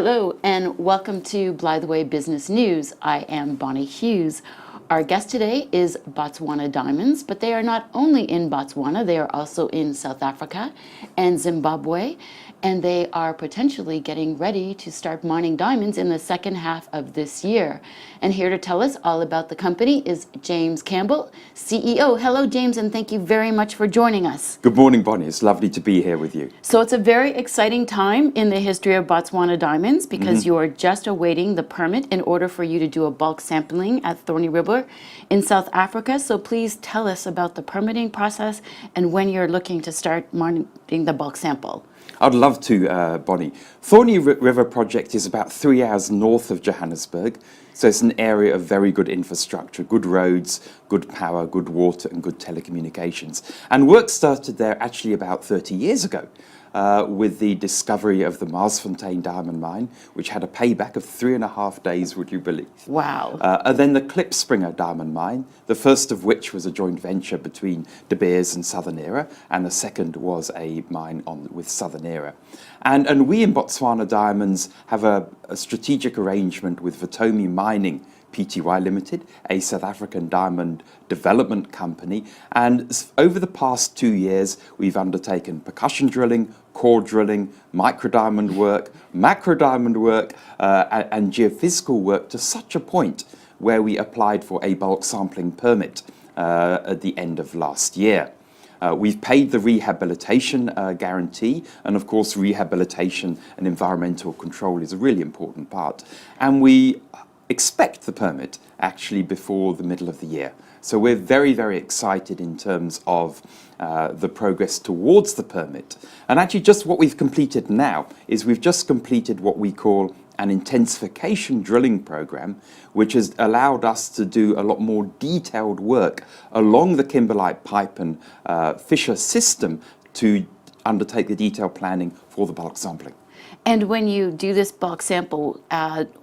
Hello and welcome to Blytheweigh Business News. I am Bonnie Hughes. Our guest today is Botswana Diamonds, but they are not only in Botswana, they are also in South Africa and Zimbabwe, and they are potentially getting ready to start mining diamonds in the second half of this year. And here to tell us all about the company is James Campbell, CEO. Hello, James, and thank you very much for joining us. Good morning, Bonnie. It's lovely to be here with you. So it's a very exciting time in the history of Botswana Diamonds because you are just awaiting the permit in order for you to do a bulk sampling at Thorny River in South Africa. So please tell us about the permitting process and when you're looking to start mining the bulk sample. I'd love to, Bonnie. Thorny River project is about 3 hours north of Johannesburg. So it's an area of very good infrastructure, good roads, good power, good water and good telecommunications. And work started there actually about 30 years ago with the discovery of the Marsfontein diamond mine, which had a payback of 3.5 days, would you believe? Wow. And then the Klipspringer diamond mine, the first of which was a joint venture between De Beers and Southern Era, and the second was a mine with Southern Era. And we in Botswana Diamonds have a strategic arrangement with Vitomi Mining Pty Limited, a South African diamond development company. And over the past 2 years, we've undertaken percussion drilling, core drilling, microdiamond work, macrodiamond work, and geophysical work to such a point where we applied for a bulk sampling permit at the end of last year. We've paid the rehabilitation guarantee, and of course rehabilitation and environmental control is a really important part. And we expect the permit actually before the middle of the year. So we're very, very excited in terms of the progress towards the permit. And actually just what we've completed now is we've just completed what we call an intensification drilling program, which has allowed us to do a lot more detailed work along the kimberlite pipe and fissure system to undertake the detailed planning for the bulk sampling. And when you do this bulk sample,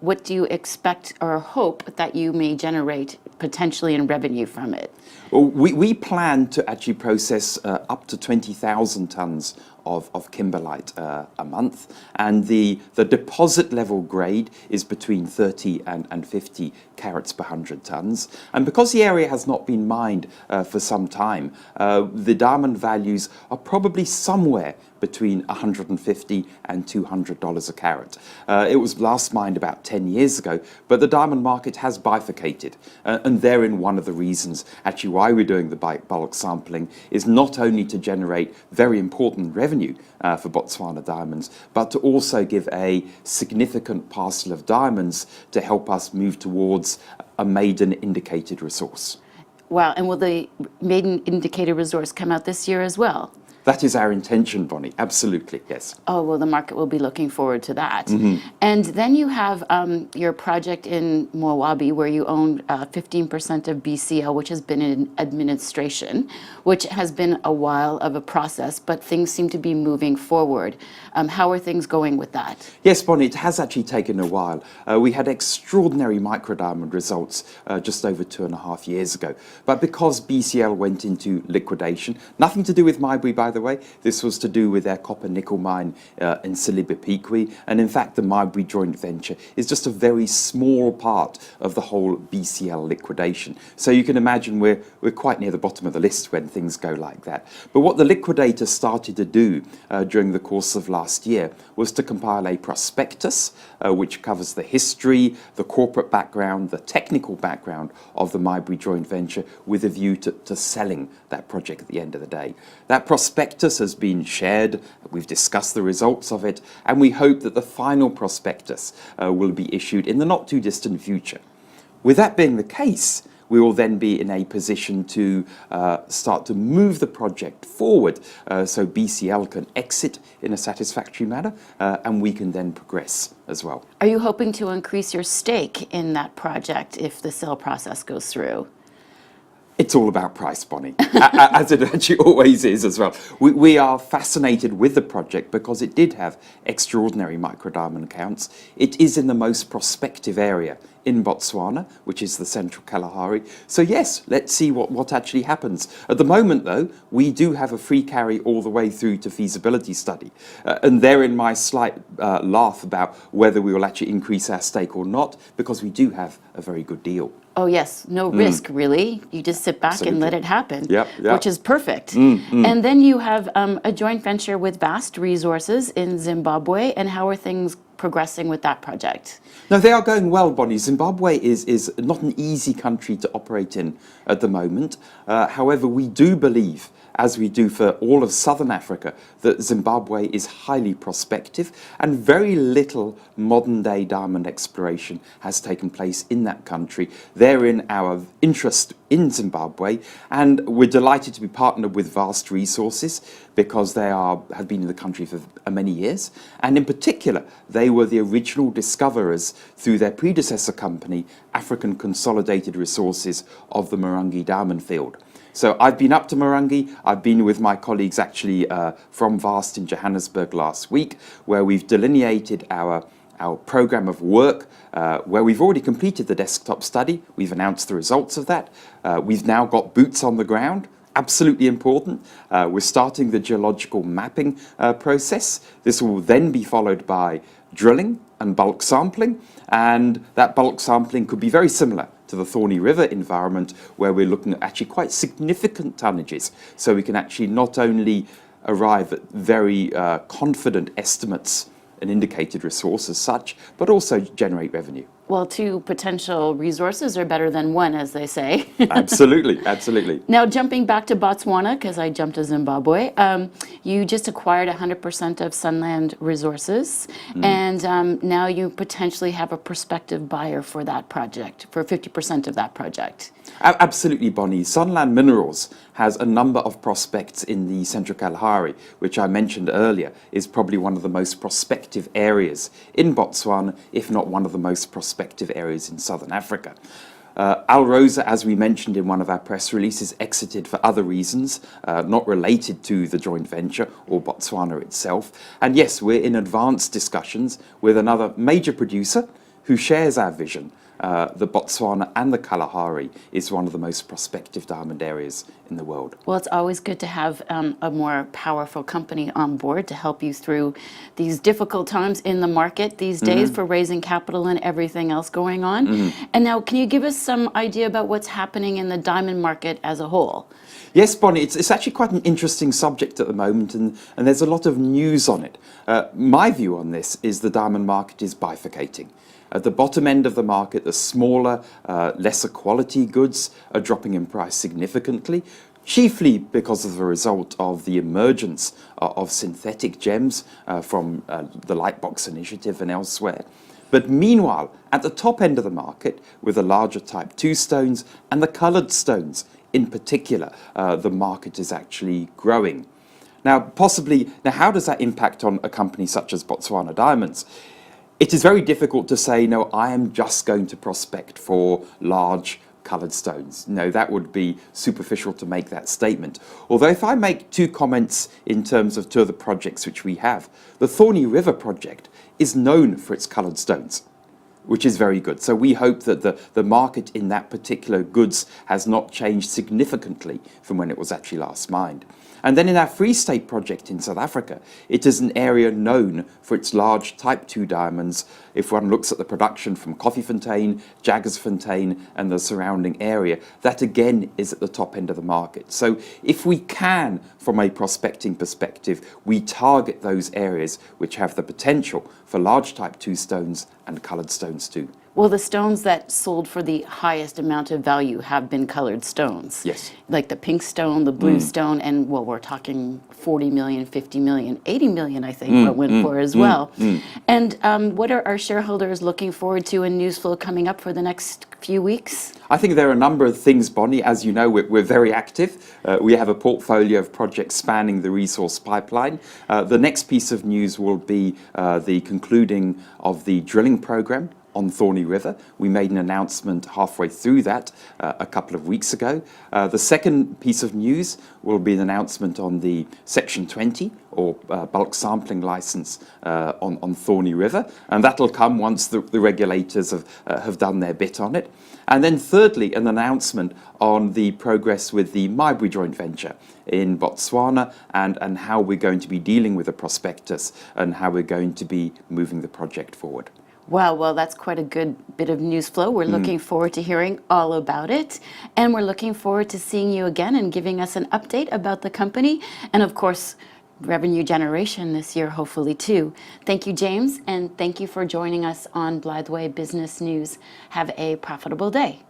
what do you expect or hope that you may generate potentially in revenue from it? Well, we plan to actually process up to 20,000 tons of kimberlite a month, and the deposit level grade is between 30 and 50 carats per 100 tons. And because the area has not been mined for some time, the diamond values are probably somewhere between $150 and $200 a carat. It was last mined about 10 years ago, but the diamond market has bifurcated, and therein one of the reasons actually why we're doing the bulk sampling is not only to generate very important revenue for Botswana Diamonds, but to also give a significant parcel of diamonds to help us move towards a maiden indicated resource. Wow, and will the maiden indicated resource come out this year as well? That is our intention, Bonnie. Absolutely, yes. Oh, well, the market will be looking forward to that. And then you have your project in Moabi, where you own 15% of BCL, which has been in administration, which has been a while of a process, but things seem to be moving forward. How are things going with that? Yes, Bonnie, it has actually taken a while. We had extraordinary microdiamond results just over 2.5 years ago. But because BCL went into liquidation, nothing to do with Bri, by the way, this was to do with their copper nickel mine in Zimbabwe, and in fact the Bri joint venture is just a very small part of the whole BCL liquidation. So you can imagine we're quite near the bottom of the list when things go like that. But what the liquidator started to do during the course of last year was to compile a prospectus which covers the history, the corporate background, the technical background of the Bri joint venture with a view to selling that project at the end of the day. That prospectus has been shared, we've discussed the results of it, and we hope that the final prospectus will be issued in the not too distant future. With that being the case, we will then be in a position to start to move the project forward so BCL can exit in a satisfactory manner and we can then progress as well. Are you hoping to increase your stake in that project if the sale process goes through? It's all about price, Bonnie, as it actually always is as well. We are fascinated with the project because it did have extraordinary microdiamond counts. It is in the most prospective area in Botswana, which is the Central Kalahari. So yes, let's see what actually happens. At the moment, though, we do have a free carry all the way through to feasibility study. And therein my slight laugh about whether we will actually increase our stake or not, because we do have a very good deal. Oh, yes. No risk, really. You just sit back and let it happen, which is perfect. And then you have a joint venture with Vast Resources in Zimbabwe. And how are things progressing with that project? No, they are going well, Bonnie. Zimbabwe is not an easy country to operate in at the moment. However, we do believe, as we do for all of Southern Africa, that Zimbabwe is highly prospective and very little modern-day diamond exploration has taken place in that country. Therein our interest in Zimbabwe, and we're delighted to be partnered with Vast Resources because they have been in the country for many years, and in particular they were the original discoverers through their predecessor company, African Consolidated Resources, of the Morangi diamond field. So I've been up to Morangi. I've been with my colleagues actually from Vast in Johannesburg last week, where we've delineated our program of work, where we've already completed the desktop study. We've announced the results of that. We've now got boots on the ground. Absolutely important. We're starting the geological mapping process. This will then be followed by drilling and bulk sampling, and that bulk sampling could be very similar to the Thorny River environment, where we're looking at actually quite significant tonnages, so we can actually not only arrive at very confident estimates and indicated resource as such, but also generate revenue. Well, two potential resources are better than one, as they say. Absolutely, absolutely. Now, jumping back to Botswana, because I jumped to Zimbabwe, you just acquired 100% of Sunland Resources, and now you potentially have a prospective buyer for that project, for 50% of that project. Absolutely, Bonnie. Sunland Minerals has a number of prospects in the Central Kalahari, which I mentioned earlier is probably one of the most prospective areas in Botswana, if not one of the most prospective areas in Southern Africa. Alrosa, as we mentioned in one of our press releases, exited for other reasons, not related to the joint venture or Botswana itself. And yes, we're in advanced discussions with another major producer who shares our vision. The Botswana and the Kalahari is one of the most prospective diamond areas in the world. Well, it's always good to have a more powerful company on board to help you through these difficult times in the market these days for raising capital and everything else going on. And now, can you give us some idea about what's happening in the diamond market as a whole? Yes, Bonnie, it's actually quite an interesting subject at the moment, and there's a lot of news on it. My view on this is the diamond market is bifurcating. At the bottom end of the market, the smaller, lesser quality goods are dropping in price significantly, chiefly because of the result of the emergence of synthetic gems from the Lightbox initiative and elsewhere. But meanwhile, at the top end of the market, with the larger type 2 stones and the coloured stones in particular, the market is actually growing. Now, how does that impact on a company such as Botswana Diamonds? It is very difficult to say, no, I am just going to prospect for large coloured stones. No, that would be superficial to make that statement. Although if I make two comments in terms of two of the projects which we have, the Thorny River project is known for its coloured stones, which is very good. So we hope that the market in that particular goods has not changed significantly from when it was actually last mined. And then in our Bri Stake project in South Africa, it is an area known for its large type 2 diamonds. If one looks at the production from Koffiefontein, Jagersfontein and the surrounding area, that again is at the top end of the market. So if we can, from a prospecting perspective, we target those areas which have the potential for large type 2 stones and coloured stones too. Well, the stones that sold for the highest amount of value have been colored stones. Yes. Like the pink stone, the blue stone, and well, we're talking 40 million, 50 million, 80 million, I think, what went for as well. And what are our shareholders looking forward to in news flow coming up for the next few weeks? I think there are a number of things, Bonnie. As you know, we're very active. We have a portfolio of projects spanning the resource pipeline. The next piece of news will be the concluding of the drilling program on Thorney River. We made an announcement halfway through that a couple of weeks ago. The second piece of news will be an announcement on the Section 20 or bulk sampling license on Thorney River, and that'll come once the regulators have done their bit on it. And then thirdly, an announcement on the progress with the Bri joint venture in Botswana and how we're going to be dealing with the prospectus and how we're going to be moving the project forward. Wow, well, that's quite a good bit of news flow. We're looking forward to hearing all about it. And we're looking forward to seeing you again and giving us an update about the company. And of course, revenue generation this year, hopefully, too. Thank you, James, and thank you for joining us on Blytheweigh Business News. Have a profitable day.